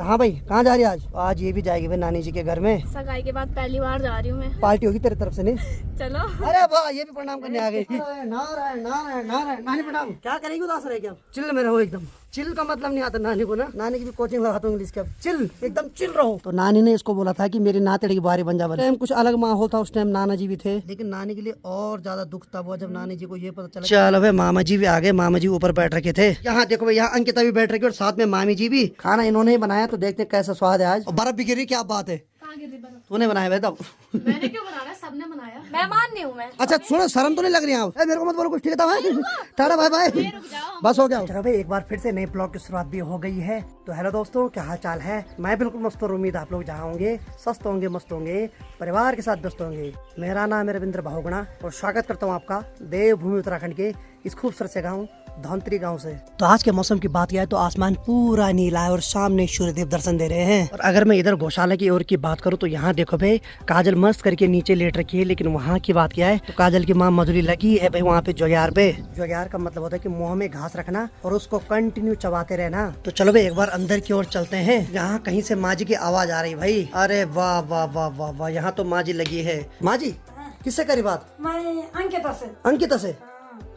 हाँ भाई, कहाँ जा रही है आज? आज ये भी जाएगी भाई नानी जी के घर में। सगाई के बाद पहली बार जा रही हूँ मैं। पार्टी होगी तेरी तरफ से नहीं? चलो। अरे वाह, ये भी प्रणाम करने आ गई। नारायण नारायण नारायण। नानी प्रणाम। क्या करेगी, उदास रहे क्या? चिल में रहो एकदम। चिल का मतलब नहीं आता नानी को ना, नानी की भी कोचिंग लगाता हूँ इंग्लिश का। चिल, एकदम चिल रहो। तो नानी ने इसको बोला था कि मेरी नातेड़ी की बारी बन जा। टाइम कुछ अलग माहौल था, उस टाइम नाना जी भी थे, लेकिन नानी के लिए और ज्यादा दुख था वो जब नानी जी को ये पता चला। चलो भाई, मामा जी भी आ गए। मामा जी ऊपर बैठ रखे थे। यहाँ देखो भाई, यहाँ अंकिता भी बैठ रखी और साथ में मामी जी भी। खाना इन्होंने ही बनाया, तो देखते हैं कैसा स्वाद है आज। और बर्फ भी गिरी, क्या बात है? तूने बनाया भाई? तब मैंने क्यों बनाया, सबने बनाया। मेहमान नहीं हूँ मैं। अच्छा सुनो, शर्म तो नहीं लग रही है? मेरे को मत बोलो कुछ, ठीक था भाई? टाटा बाय बाय, बस हो गया। चलो भाई, एक बार फिर से नए ब्लॉग की शुरुआत भी हो गई है। तो हेलो दोस्तों, क्या हाल चाल है? मैं बिल्कुल मस्त और उम्मीद आप लोग जहाँ होंगे स्वस्थ होंगे, मस्त होंगे, परिवार के साथ व्यस्त होंगे। मेरा नाम है रविंद्र बहुगुणा और स्वागत करता हूँ आपका देवभूमि उत्तराखंड के इस खूबसूरत से गाँव धौंतरी गांव से। तो आज के मौसम की बात किया है तो आसमान पूरा नीला है और सामने सूर्यदेव दर्शन दे रहे हैं। और अगर मैं इधर गौशाला की ओर की बात करूं तो यहाँ देखो भाई, काजल मस्त करके नीचे लेट रखी है। लेकिन वहाँ की बात किया है तो काजल की माँ मधुरी लगी है भाई वहाँ पे जोग्यार पे। जोग्यार का मतलब होता है कि मुंह में घास रखना और उसको कंटिन्यू चबाते रहना। तो चलो भाई, एक बार अंदर की ओर चलते हैं। यहाँ कहीं से माँ जी की आवाज आ रही भाई। अरे वाह वाह वाह वाह वाह, यहाँ तो माँ जी लगी है। माँ जी किससे करी बात? अंकिता से। अंकिता से?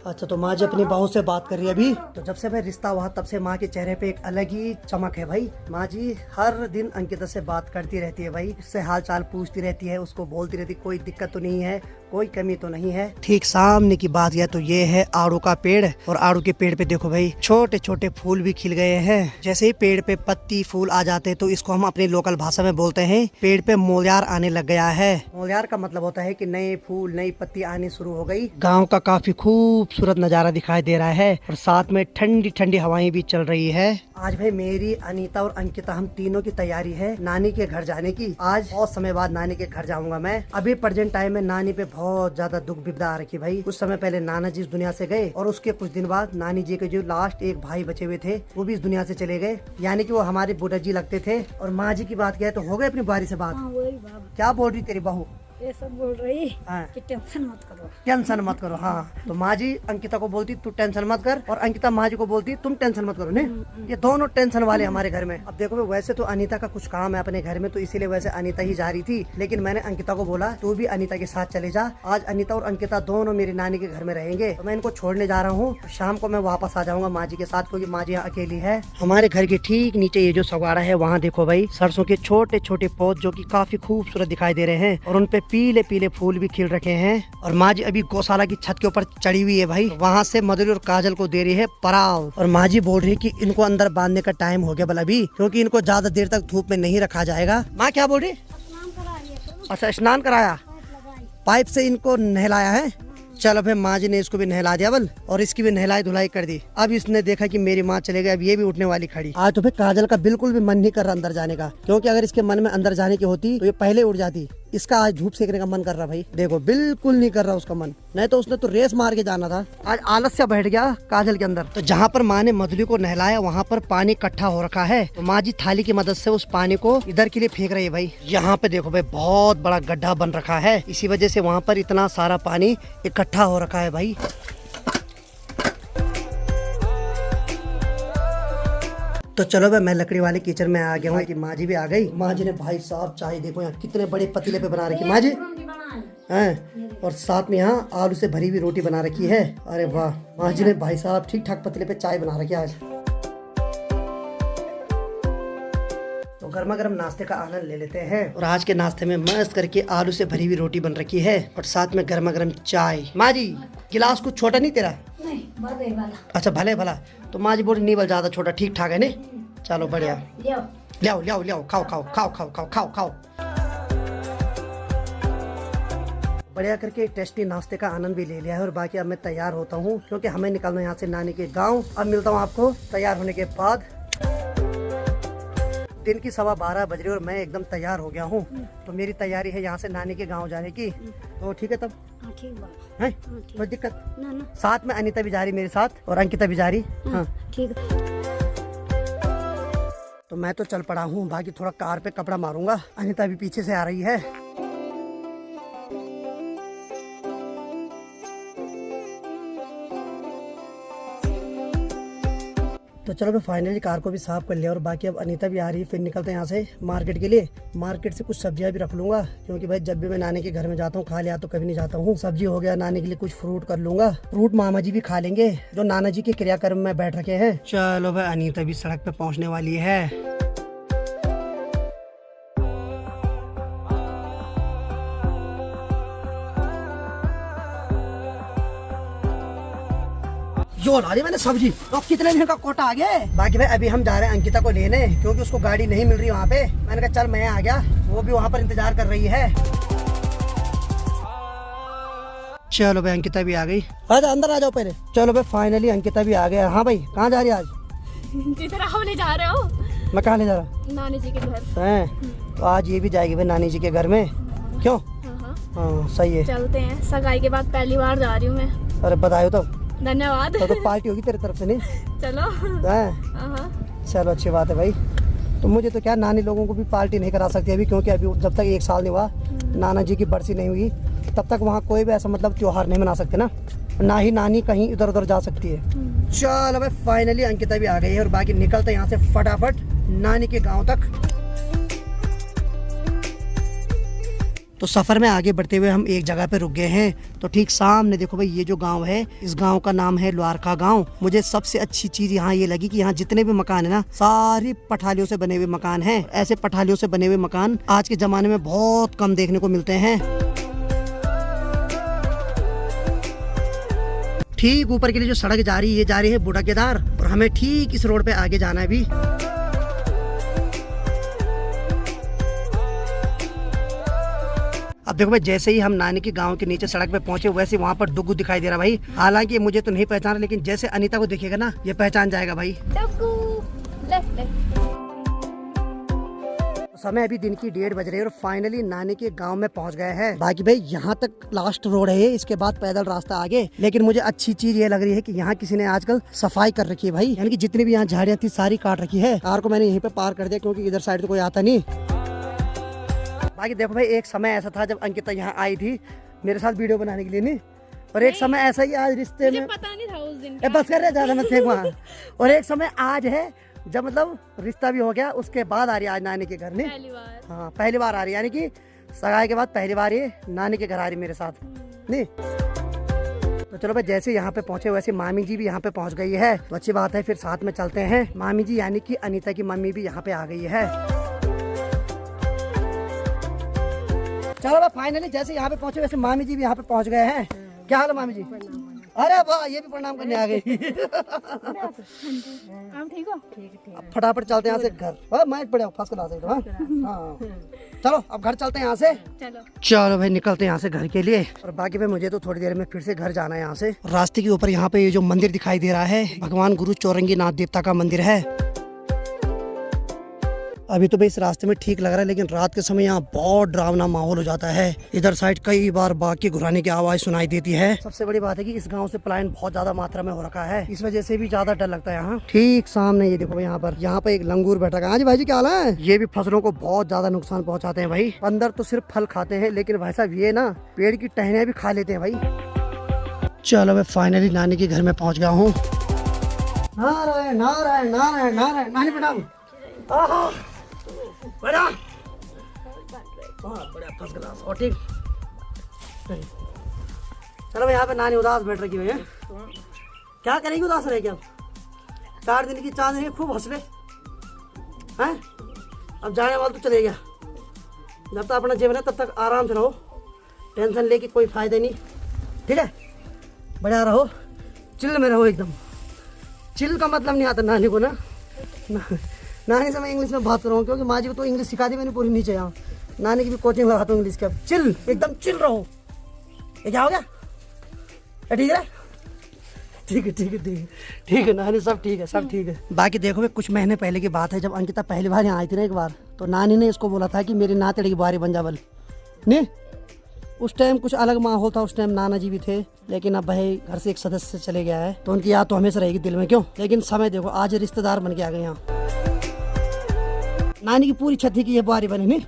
अच्छा, तो माँ जी अपनी बहू से बात कर रही है अभी। तो जब से भाई रिश्ता हुआ तब से माँ के चेहरे पे एक अलग ही चमक है भाई। माँ जी हर दिन अंकिता से बात करती रहती है भाई, उससे हाल चाल पूछती रहती है, उसको बोलती रहती है कोई दिक्कत तो नहीं है, कोई कमी तो नहीं है। ठीक सामने की बात यह तो ये है आड़ू का पेड़। और आड़ू के पेड़ पे देखो भाई, छोटे छोटे फूल भी खिल गए हैं। जैसे ही पेड़ पे पत्ती फूल आ जाते हैं तो इसको हम अपनी लोकल भाषा में बोलते हैं पेड़ पे मोलियार आने लग गया है। मोलियार का मतलब होता है कि नए फूल नई पत्ती आनी शुरू हो गई। गाँव का काफी खूबसूरत नजारा दिखाई दे रहा है और साथ में ठंडी ठंडी हवाएं भी चल रही है। आज भाई मेरी, अनीता और अंकिता, हम तीनों की तैयारी है नानी के घर जाने की। आज बहुत समय बाद नानी के घर जाऊंगा मैं। अभी प्रेजेंट टाइम में नानी पे बहुत ज्यादा दुख विपदा आ रखी भाई। कुछ समय पहले नाना जी इस दुनिया से गए और उसके कुछ दिन बाद नानी जी के जो लास्ट एक भाई बचे हुए थे वो भी इस दुनिया से चले गए। यानी कि वो हमारे बुढ़ा जी लगते थे। और माँ जी की बात किया तो हो गए अपनी बारी से बात। क्या बोल रही तेरी बहू? ये सब बोल रही हाँ। कि टेंशन मत करो, टेंशन मत करो। हाँ, तो माँ जी अंकिता को बोलती तू टेंशन मत कर और अंकिता माँ जी को बोलती तुम टेंशन मत करो। नहीं, ये दोनों टेंशन वाले हमारे घर में। अब देखो वैसे तो अनीता का कुछ काम है अपने घर में, तो इसीलिए वैसे अनीता ही जा रही थी। लेकिन मैंने अंकिता को बोला तू भी अनीता के साथ चले जा। आज अनीता और अंकिता दोनों मेरी नानी के घर में रहेंगे। तो मैं इनको छोड़ने जा रहा हूँ। शाम को मैं वापस आ जाऊंगा माँ जी के साथ, क्योंकि माँ जी यहाँ अकेली है। हमारे घर के ठीक नीचे ये जो सवारा है वहाँ देखो भाई, सरसों के छोटे छोटे पौध जो की काफी खूबसूरत दिखाई दे रहे हैं और उनपे पीले पीले फूल भी खिल रखे हैं। और माँ जी अभी गौशाला की छत के ऊपर चढ़ी हुई है भाई। वहाँ से मधुरी और काजल को दे रही है पराव। और माँ जी बोल रही है कि इनको अंदर बांधने का टाइम हो गया बल अभी, क्योंकि इनको ज्यादा देर तक धूप में नहीं रखा जाएगा। माँ क्या बोल रही? अच्छा, स्नान कराया, पाइप से इनको नहलाया है। चलो भाई, माँ जी ने इसको भी नहला दिया बल और इसकी भी नहलाई धुलाई कर दी। अब इसने देखा कि मेरी माँ चले गई, अब ये भी उठने वाली खड़ी। आज तो भाई काजल का बिल्कुल भी मन नहीं कर रहा अंदर जाने का, क्योंकि अगर इसके मन में अंदर जाने की होती तो ये पहले उठ जाती। इसका आज धूप सेकने का मन कर रहा भाई, देखो बिल्कुल नहीं कर रहा उसका मन। नहीं तो उसने तो रेस मार के जाना था। आज आलस से बैठ गया काजल के अंदर। तो जहाँ पर माँ ने मधुरी को नहलाया वहाँ पर पानी इकट्ठा हो रखा है। तो माँ जी थाली की मदद से उस पानी को इधर के लिए फेंक रही है भाई। यहाँ पे देखो भाई, बहुत बड़ा गड्ढा बन रखा है, इसी वजह से वहाँ पर इतना सारा पानी इकट्ठा हो रखा है भाई। तो चलो भाई, मैं लकड़ी वाले किचन में आ गया हूँ कि माँ जी भी आ गई। माँ जी ने भाई साहब चाय देखो यहाँ कितने बड़े पतीले पे बना रखी माँ जी हैं, और साथ में यहाँ आलू से भरी हुई रोटी बना रखी है। अरे वाह, माँ जी ने भाई साहब ठीक ठाक पतीले पे चाय बना रखी है आज। तो गर्मा गर्म नाश्ते का आनंद ले लेते हैं। और आज के नाश्ते में मस्त करके आलू से भरी हुई रोटी बन रखी है और साथ में गर्मा गर्म चाय। माँ जी गिलास कुछ छोटा नहीं तेरा? नहीं भले वाला। अच्छा भले भला। तो माँ जी बोली नहीं बल ज्यादा छोटा ठीक ठाक है नहीं। चलो बढ़िया, लियाओ लियाओ लियाओ, खाओ खाओ खाओ खाओ खाओ खाओ खाओ। बढ़िया करके टेस्टी नाश्ते का आनंद भी ले लिया है और बाकी अब मैं तैयार होता हूँ, क्योंकि हमें निकलना है यहाँ से नानी के गांव। अब मिलता हूँ आपको तैयार होने के बाद। दिन की 12:15 बज रही और मैं एकदम तैयार हो गया हूँ। तो मेरी तैयारी है यहाँ से नानी के गांव जाने की। तो ठीक है तब ठीक बात है, ठीक। कोई दिक्कत ना ना, साथ में अनीता भी जा रही मेरे साथ और अंकिता भी जा रही। हाँ ठीक। तो मैं तो चल पड़ा हूँ, बाकी थोड़ा कार पे कपड़ा मारूंगा। अनीता भी पीछे से आ रही है। तो तो चलो मैं फाइनली कार को भी साफ कर लिया और बाकी अब अनीता भी आ रही है, फिर निकलते हैं यहाँ से मार्केट के लिए। मार्केट से कुछ सब्जियां भी रख लूंगा क्योंकि भाई जब भी मैं नानी के घर में जाता हूँ खा लिया तो कभी नहीं जाता हूँ। सब्जी हो गया, नानी के लिए कुछ फ्रूट कर लूंगा, फ्रूट मामा जी भी खा लेंगे जो नाना जी के क्रियाक्रम में बैठ रखे हैं। चलो भाई अनीता भी सड़क पे पहुँचने वाली है। जो ला दी मैंने सब्जी, तो कितने दिन का कोटा आ गया। बाकी भाई अभी हम जा रहे हैं अंकिता को लेने क्योंकि उसको गाड़ी नहीं मिल रही वहाँ पे। मैंने कहा चल मैं आ गया, वो भी वहाँ पर इंतजार कर रही है। चलो भाई अंकिता भी आ गई, आजा अंदर आ जाओ पहले। चलो भाई फाइनली अंकिता भी आ गया। हाँ भाई कहाँ जा रही है आज? जिधर आप ले जा रहे हो। मैं कहाँ ले जा रहा? नानी जी के घर है, तो आज ये भी जाएगी भाई नानी जी के घर में। क्यों? हाँ सही है, चलते हैं। सगाई के बाद पहली बार जा रही हूँ मैं। अरे बतायो तो धन्यवाद। तो पार्टी होगी तेरी तरफ से नहीं? चलो। चलो अच्छी बात है भाई। तो मुझे तो क्या नानी लोगों को भी पार्टी नहीं करा सकती अभी, क्योंकि अभी जब तक 1 साल नहीं हुआ नाना जी की बरसी नहीं हुई तब तक वहाँ कोई भी ऐसा मतलब त्योहार नहीं मना सकते ना ही नानी कहीं इधर उधर जा सकती है। चलो भाई फाइनली अंकिता भी आ गई है और बाकी निकलते हैं यहाँ से फटाफट नानी के गाँव तक। तो सफर में आगे बढ़ते हुए हम एक जगह पे रुक गए हैं। तो ठीक सामने देखो भाई ये जो गांव है, इस गांव का नाम है लुआरखा गांव। मुझे सबसे अच्छी चीज यहाँ ये लगी कि यहाँ जितने भी मकान है ना सारी पठालियों से बने हुए मकान हैं। ऐसे पठालियों से बने हुए मकान आज के जमाने में बहुत कम देखने को मिलते हैं। ठीक ऊपर के लिए जो सड़क जा रही है ये जा रही है बूढ़ा केदार और हमें ठीक इस रोड पे आगे जाना है अभी। अब देखो भाई जैसे ही हम नानी के गांव के नीचे सड़क पे पहुंचे वैसे वहाँ पर डुगू दिखाई दे रहा भाई। हालांकि मुझे तो नहीं पहचान, लेकिन जैसे अनीता को देखेगा ना ये पहचान जाएगा भाई। समय अभी दिन की 1:30 बज रही है और फाइनली नानी के गांव में पहुंच गए हैं। बाकी भाई यहाँ तक लास्ट रोड है, इसके बाद पैदल रास्ता आगे। लेकिन मुझे अच्छी चीज ये लग रही है कि यहाँ किसी ने आजकल सफाई कर रखी है भाई, यानी कि जितनी भी यहाँ झाड़ियाँ थी सारी काट रखी है। कार को मैंने यहीं पे पार कर दिया क्योंकि इधर साइड तो कोई आता नहीं। बाकी देखो भाई एक समय ऐसा था जब अंकिता यहाँ आई थी मेरे साथ वीडियो बनाने के लिए नहीं, और एक समय ऐसा ही आज रिश्ते में पता नहीं था उस दिन बस कर रहे ज्यादा मत फेंक वहाँ। और एक समय आज है जब मतलब रिश्ता भी हो गया उसके बाद आ रही है आज नानी के घर। नहीं पहली बार। हाँ पहली बार आ रही है, यानी कि सगाई के बाद पहली बार ये नानी के घर आ रही मेरे साथ। नहीं तो चलो भाई जैसे यहाँ पे पहुँचे वैसे मामी जी भी यहाँ पे पहुँच गई है, तो अच्छी बात है फिर साथ में चलते हैं। मामी जी यानी कि अनीता की मम्मी भी यहाँ पे आ गई है। चलो भाई फाइनली जैसे यहाँ पे पहुँचे वैसे मामी जी भी यहाँ पे पहुँच गए हैं। क्या हाल है मामी जी? अरे वाह ये भी प्रणाम करने आ गई। आप ठीक हो? अब फटाफट चलते हैं यहाँ से घर। माइक पड़े फर्स्ट क्लास एकदम। हाँ चलो अब घर चलते हैं यहाँ से। चलो भाई निकलते हैं यहाँ से घर के लिए। और बाकी भाई मुझे तो थोड़ी देर में फिर से घर जाना है यहाँ से। रास्ते के ऊपर यहाँ पे ये जो मंदिर दिखाई दे रहा है भगवान गुरु चौरंगी नाथ देवता का मंदिर है। अभी तो भाई इस रास्ते में ठीक लग रहा है, लेकिन रात के समय यहाँ बहुत डरावना माहौल हो जाता है। इधर साइड कई बार बाघ के घुराने की आवाज सुनाई देती है। सबसे बड़ी बात है कि इस गांव से पलायन बहुत ज्यादा मात्रा में हो रखा है, इस वजह से भी ज्यादा डर लगता है यहाँ। ठीक सामने ये देखो यहाँ पे एक लंगूर बैठा है। हाँ जी भाई जी क्या हाल है? ये भी फसलों को बहुत ज्यादा नुकसान पहुँचाते हैं भाई। अंदर तो सिर्फ फल खाते हैं, लेकिन भाई साहब ये ना पेड़ की टहनियाँ भी खा लेते हैं भाई। चलो मैं फाइनली नानी के घर में पहुँच गया हूँ। नारायण नारायण नारायण नारायण। नानी प्रणाम। बड़ा बड़ा फर्स्ट क्लास और ठीक। चलो यहाँ पे नानी उदास बैठ रखी हुई है। क्या करेगी उदास रह क्या? 4 दिन की चांदनी खूब हंस ले हैं। अब जाने वाला तो चले गया, जब तक अपना जीवन है तब तक आराम से रहो, टेंशन लेके कोई फायदा नहीं। ठीक है बढ़िया रहो, चिल में रहो एकदम। चिल का मतलब नहीं आता नानी को ना नानी से मैं इंग्लिश में बात कर रहा हूँ क्योंकि माँ जी को तो इंग्लिश सिखा दी मैंने पूरी नीचे। यहाँ नानी की भी कोचिंग लगाता हूँ इंग्लिश का। चिल एकदम चिल रहो। ये क्या हो गया? ठीक है ठीक है ठीक है ठीक है ठीक है नानी सब ठीक है सब ठीक है। बाकी देखो भाई कुछ महीने पहले की बात है जब अंकिता पहली बार यहाँ आई थी ना एक बार, तो नानी ने इसको बोला था कि मेरी नातड़ी की बुआरी बन जा बल। नहीं उस टाइम कुछ अलग माहौल था, उस टाइम नाना जी भी थे, लेकिन अब भाई घर से एक सदस्य चले गया है तो उनकी याद तो हमेशा रहेगी दिल में। क्यों? लेकिन समय देखो आज रिश्तेदार बन के आ गए यहाँ। नानी की पूरी छठी की ये बुआरी बनी नहीं।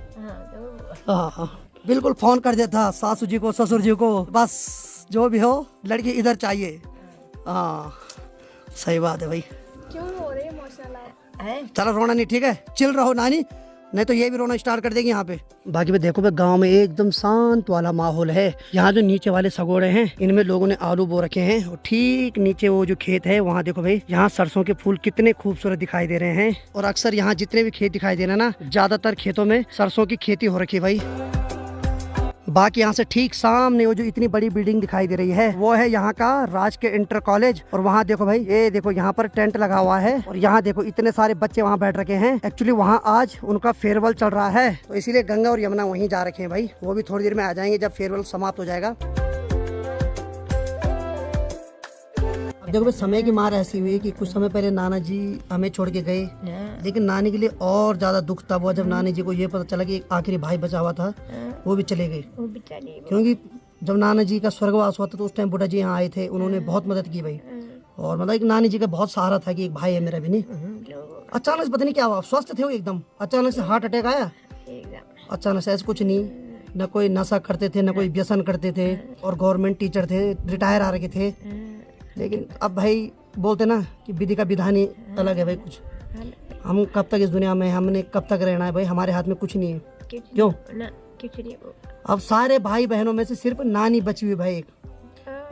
हाँ बिल्कुल फोन कर देता सासू जी को ससुर जी को, बस जो भी हो लड़की इधर चाहिए। हाँ सही बात है भाई। क्यों हो रहे इमोशनल आप? है चलो रोना नहीं, ठीक है, चिल रहो नानी, नहीं तो ये भी रोना स्टार्ट कर देगी यहाँ पे। बाकी भी देखो भाई गांव में एकदम शांत वाला माहौल है। यहाँ जो नीचे वाले सगोड़े हैं इनमें लोगों ने आलू बो रखे हैं और ठीक नीचे वो जो खेत है वहाँ देखो भाई यहाँ सरसों के फूल कितने खूबसूरत दिखाई दे रहे हैं। और अक्सर यहाँ जितने भी खेत दिखाई दे रहे हैं ना, ज्यादातर खेतों में सरसों की खेती हो रखी है भाई। बाकी यहाँ से ठीक सामने वो जो इतनी बड़ी बिल्डिंग दिखाई दे रही है वो है यहाँ का राज के इंटर कॉलेज। और वहाँ देखो भाई, ये देखो यहाँ पर टेंट लगा हुआ है और यहाँ देखो इतने सारे बच्चे वहाँ बैठ रखे हैं। एक्चुअली वहाँ आज उनका फेयरवेल चल रहा है तो इसीलिए गंगा और यमुना वहीं जा रखे हैं भाई। वो भी थोड़ी देर में आ जाएंगे जब फेयरवेल समाप्त हो जाएगा। अब देखो भाई समय की मार ऐसी हुई कि कुछ समय पहले नाना जी हमें छोड़ के गए, लेकिन नानी के लिए और ज्यादा दुख तब हुआ जब नानी जी को ये पता चला कि एक आखिरी भाई बचा हुआ था वो भी चले गए। वो बेचारी क्योंकि जब नाना जी का स्वर्गवास हुआ था तो उस टाइम बुढ़ा जी यहाँ आए थे, उन्होंने बहुत मदद की भाई। और मतलब एक नानी जी का बहुत सहारा था कि एक भाई है मेरा भी। नहीं अचानक से पता नहीं क्या हुआ, स्वस्थ थे वो एकदम, अचानक से हार्ट अटैक आया। अचानक से ऐसा कुछ नहीं, न कोई नशा करते थे न कोई व्यसन करते थे और गवर्नमेंट टीचर थे, रिटायर आ रखे थे। लेकिन अब भाई बोलते ना कि विधि का विधान ही अलग है भाई। कुछ हम कब तक इस दुनिया में, हमने कब तक रहना है भाई, हमारे हाथ में कुछ नहीं है। क्यों अब सारे भाई बहनों में से सिर्फ नानी बची हुई भाई एक,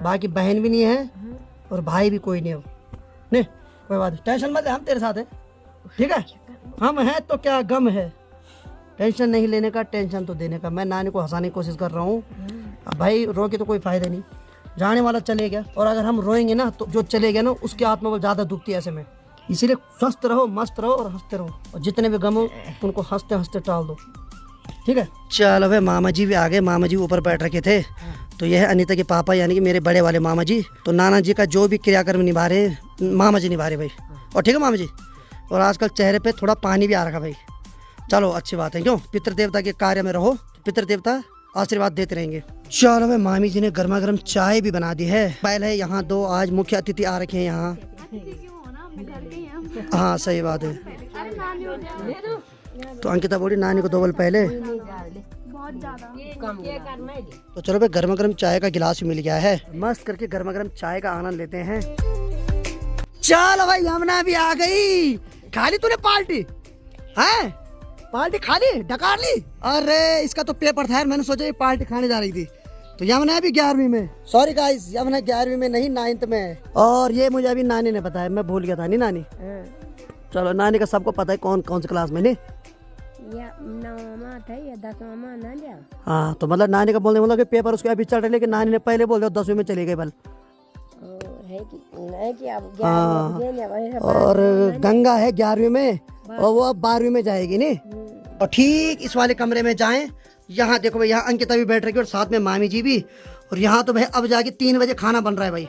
बाकी बहन भी नहीं है और भाई भी कोई नहीं। अब नहीं कोई बात नहीं, टेंशन मत ले, हम तेरे साथ है, ठीक है। हम हैं तो क्या गम है, टेंशन नहीं लेने का, टेंशन तो देने का। मैं नानी को हंसाने की कोशिश कर रहा हूँ। अब भाई रो के तो कोई फायदा नहीं, जाने वाला चले गया और अगर हम रोएंगे ना तो जो चले गया ना उसकी आत्मा को ज्यादा दुखती है ऐसे में। इसीलिए स्वस्थ रहो, मस्त रहो और हंसते रहो और जितने भी गम हो उनको हंसते हंसते टाल दो, ठीक है। चलो भाई मामा जी भी आ गए, मामा जी ऊपर बैठ रखे थे। तो यह है अनीता के पापा यानी कि मेरे बड़े वाले मामा जी। तो नाना जी का जो भी क्रियाक्रम निभा रहे मामा जी निभा रहे भाई। और ठीक है मामा जी, और आजकल चेहरे पे थोड़ा पानी भी आ रखा भाई। चलो अच्छी बात है, क्यों पितृ देवता के कार्य में रहो, पितृ देवता आशीर्वाद देते रहेंगे। चलो भाई मामी जी ने गर्मा गर्म चाय भी बना दी है। पहले है यहाँ दो आज मुख्य अतिथि आ रखे हैं यहाँ। हाँ सही बात है। तो अंकिता बोली नानी को 2 बल पहले। तो चलो भाई गर्मा गर्म चाय का गिलास भी मिल गया है, मस्त करके गर्मा गर्म चाय का आनंद लेते हैं। चलो भाई यमुना भी आ गई। खाली तूने पार्टी है, पार्टी खाली डकार ली। अरे इसका तो पेपर था यार, मैंने सोचा ये पार्टी खाने जा रही थी। तो यमुना भी 11वीं में, सॉरी गाइस यमुना 11वीं में नहीं 9th में है। और ये मुझे अभी नानी ने बताया, मैं भूल गया था। नहीं नानी, चलो नानी का सबको पता है कौन कौन सी क्लास में। नहीं हाँ तो मतलब नानी का बोलने मतलब कि पेपर उसके अभी चल रहे, लेकिन नानी ने पहले बोल दिया 10वीं में चले गए बल। हाँ और गंगा है 11वीं में और वो अब 12वीं में जाएगी। नहीं और ठीक इस वाले कमरे में जाएं, यहाँ देखो भाई यहाँ अंकिता भी बैठ रही है और साथ में मामी जी भी। और यहाँ तो भाई अब जाके 3 बजे खाना बन रहा है भाई।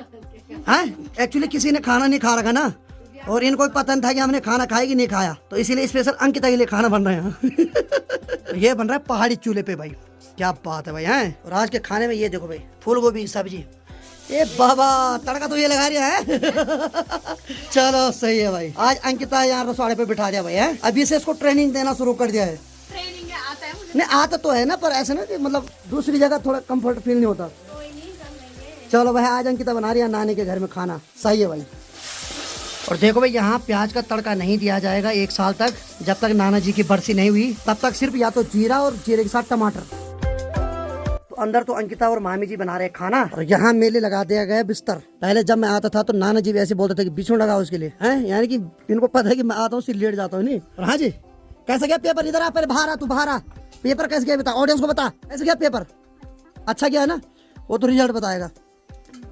हैं एक्चुअली किसी ने खाना नहीं खा रखा ना, और इनको पता नहीं था कि हमने खाना खाया कि नहीं खाया, तो इसीलिए स्पेशल अंकिता के लिए खाना बन रहा है। ये बन रहा है पहाड़ी चूल्हे पे भाई, क्या बात है भाई। हैं और आज के खाने में ये देखो भाई फूल गोभी की सब्जी। ए बाबा तड़का तो ये लगा रहा है। चलो सही है भाई, आज अंकिता यहाँ रसोड़े पे बिठा दिया भाई है। अभी से इसको ट्रेनिंग देना शुरू कर दिया है। ट्रेनिंग आता है मुझे। नहीं आता तो है ना, पर ऐसे ना कि मतलब दूसरी जगह थोड़ा कंफर्ट फील नहीं होता। चलो भाई आज अंकिता बना रही है नानी के घर में खाना, सही है भाई। और देखो भाई यहाँ प्याज का तड़का नहीं दिया जाएगा 1 साल तक, जब तक नाना जी की बरसी नहीं हुई तब तक सिर्फ या तो जीरा और जीरे के साथ टमाटर। तो अंदर तो अंकिता और मामी जी बना रहे खाना और यहाँ मेले लगा दिया गया बिस्तर। पहले जब मैं आता था तो नाना जी भी ऐसे बोलते थे कि बिछू लगाओ उसके लिए, हैं यानी कि इनको पता है कि मैं आता हूँ इसलिए लेट जाता हूँ। नहीं और हाँ जी कैसे गया पेपर, इधर आ पहले बाहर आ, तू बाहर आ। पेपर कैसे गया बता, ऑडियंस को बता कैसे गया पेपर। अच्छा गया है ना, वो तो रिजल्ट बताएगा।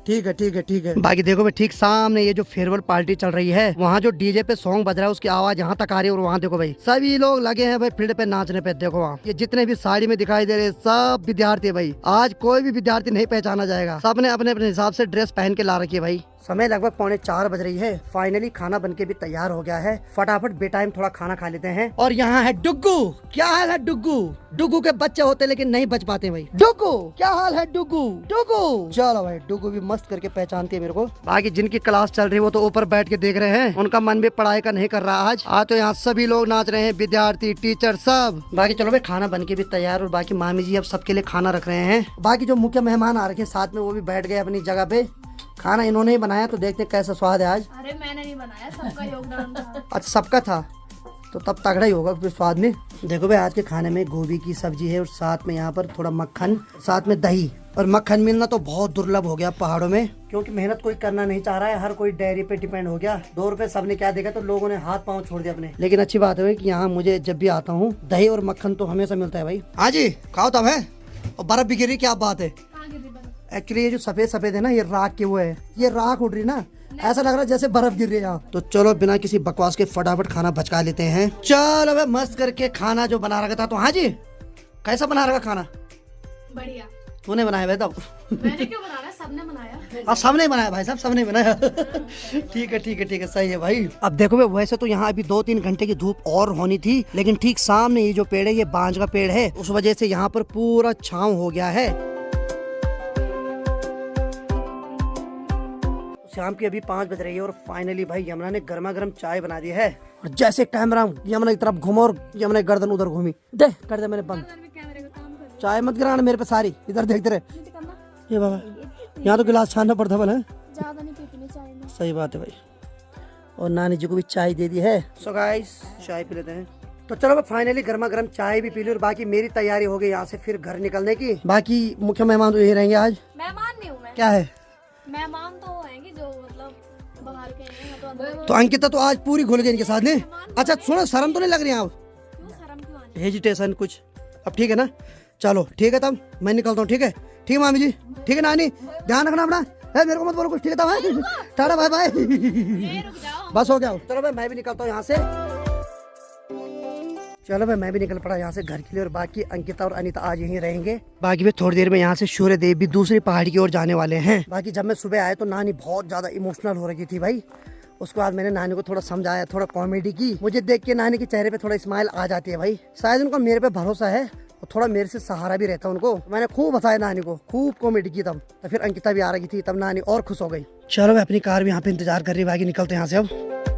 ठीक है ठीक है ठीक है। बाकी देखो भाई ठीक सामने ये जो फेयरवेल पार्टी चल रही है, वहाँ जो डीजे पे सॉन्ग बज रहा है उसकी आवाज यहाँ तक आ रही है। और वहाँ देखो भाई सभी लोग लगे हैं भाई फील्ड पे नाचने पे। देखो वहाँ ये जितने भी साड़ी में दिखाई दे रहे सब विद्यार्थी है भाई। आज कोई भी विद्यार्थी नहीं पहचाना जाएगा, सबने अपने अपने हिसाब से ड्रेस पहन के ला रखी है भाई। समय लगभग 3:45 बज रही है। फाइनली खाना बनके भी तैयार हो गया है, फटाफट बेटाइम थोड़ा खाना खा लेते हैं। और यहाँ है डुग्गू। क्या हाल है डुग्गू? डुग्गू के बच्चे होते लेकिन नहीं बच पाते भाई। डुग्गू क्या हाल है डुग्गू? डुग्गू चलो भाई, डुग्गू भी मस्त करके पहचानती है मेरे को। बाकी जिनकी क्लास चल रही है वो तो ऊपर बैठ के देख रहे हैं, उनका मन भी पढ़ाई का नहीं कर रहा आज तो यहाँ सभी लोग नाच रहे हैं, विद्यार्थी टीचर सब। बाकी चलो भाई खाना बनके भी तैयार और बाकी मामी जी अब सबके लिए खाना रख रहे हैं। बाकी जो मुख्य मेहमान आ रखे साथ में वो भी बैठ गए अपनी जगह पे खाना इन्होंने ही बनाया, तो देखते हैं कैसा स्वाद है आज। अरे मैंने नहीं बनाया, सबका योगदान था। अच्छा सबका था, तो तब तगड़ा ही होगा फिर स्वाद में। देखो भाई आज के खाने में गोभी की सब्जी है और साथ में यहाँ पर थोड़ा मक्खन, साथ में दही। और मक्खन मिलना तो बहुत दुर्लभ हो गया पहाड़ों में, क्योंकि मेहनत कोई करना नहीं चाह रहा है, हर कोई डेयरी पे डिपेंड हो गया। 2 रुपए सबने क्या देखा, तो लोगों ने हाथ पांव छोड़ दिया अपने। लेकिन अच्छी बात है कि यहाँ मुझे जब भी आता हूँ दही और मक्खन तो हमेशा मिलता है भाई। हाँ जी खाओ तब है। और बर्फ भी गिर रही, क्या बात है। कहाँ गिरी बर्फ? एक्चुअली ये जो सफेद सफेद है ना, ये राख के वो है, ये राख उड़ रही ना, ऐसा लग रहा है जैसे बर्फ गिर रही है यहाँ। तो चलो बिना किसी बकवास के फटाफट खाना बचका लेते हैं। चलो भाई मस्त करके खाना जो बना रखा था। तो हाँ जी कैसा बना रखा खाना? बढ़िया। तूने बनाया भाई? तब मैंने क्यों बनाया, सबने बनाया। हाँ सबने बनाया भाई साहब, सबने बनाया। ठीक है ठीक है ठीक है, सही है भाई। अब देखो भाई वैसे तो यहाँ अभी 2-3 घंटे की धूप और होनी थी, लेकिन ठीक सामने ये जो पेड़ है, ये बांज का पेड़ है, उस वजह से यहाँ पर पूरा छांव हो गया है। शाम की अभी 5 बज रही है और फाइनली भाई यमुना ने गर्मा गर्म चाय बना दी है। और जैसे कैमरा यमुना की तरफ घूमा और यमुना की गर्दन उधर घूमी, दे कर दे मैंने बंद। चाय मत गिराना मेरे पे सारी, इधर देखते रहे। ये बाबा यहाँ तो गिलास छानना पड़ता है। ज्यादा नहीं पीती मैं चाय में। सही बात है भाई। और नानी जी को भी चाय दे दी है। सो गाइस चाय पी लेते हैं। तो चलो भाई फाइनली गर्मा गर्म चाय भी पी ली और बाकी मेरी तैयारी हो गई यहाँ से फिर घर निकलने की। बाकी मुख्य मेहमान तो यही रहेंगे आज। मेहमान नहीं हूँ मैं। क्या है? मेहमान तो आएंगे जो मतलब बाहर के हैं। तो अंकिता तो आज पूरी घुल गई इनके साथ ने। अच्छा सुनो, शर्म तो नहीं लग रही आप? क्यों शर्म क्यों आनी? हेजिटेशन कुछ? अब ठीक है ना? चलो ठीक है तब मैं निकलता हूँ। ठीक है ठीक है मामी जी, ठीक है नानी ध्यान रखना अपना। है मेरे को मत बोलो कुछ, ठीक है तब टाटा बाय बाय। रुक जाओ। बस हो गया। चलो भाई मैं भी निकलता हूँ यहाँ से। चलो भाई मैं भी निकल पड़ा यहाँ से घर के लिए और बाकी अंकिता और अनीता आज यहीं रहेंगे। बाकी भी थोड़ी देर में यहाँ से सूर्य देव भी दूसरी पहाड़ी की ओर जाने वाले हैं। बाकी जब मैं सुबह आया तो नानी बहुत ज्यादा इमोशनल हो रही थी भाई। उसके बाद मैंने नानी को थोड़ा समझाया, थोड़ा कॉमेडी की। मुझे देख के नानी के चेहरे पे थोड़ा स्माइल आ जाती है भाई। शायद उनको मेरे पे भरोसा है और थोड़ा मेरे से सहारा भी रहता है उनको। मैंने खूब बताया नानी को, खूब कॉमेडी की तब। तो फिर अंकिता भी आ रही थी, तब नानी और खुश हो गई। चलो भाई अपनी कार भी यहाँ पे इंतजार कर रही है, बाकी निकलते हैं यहाँ से अब।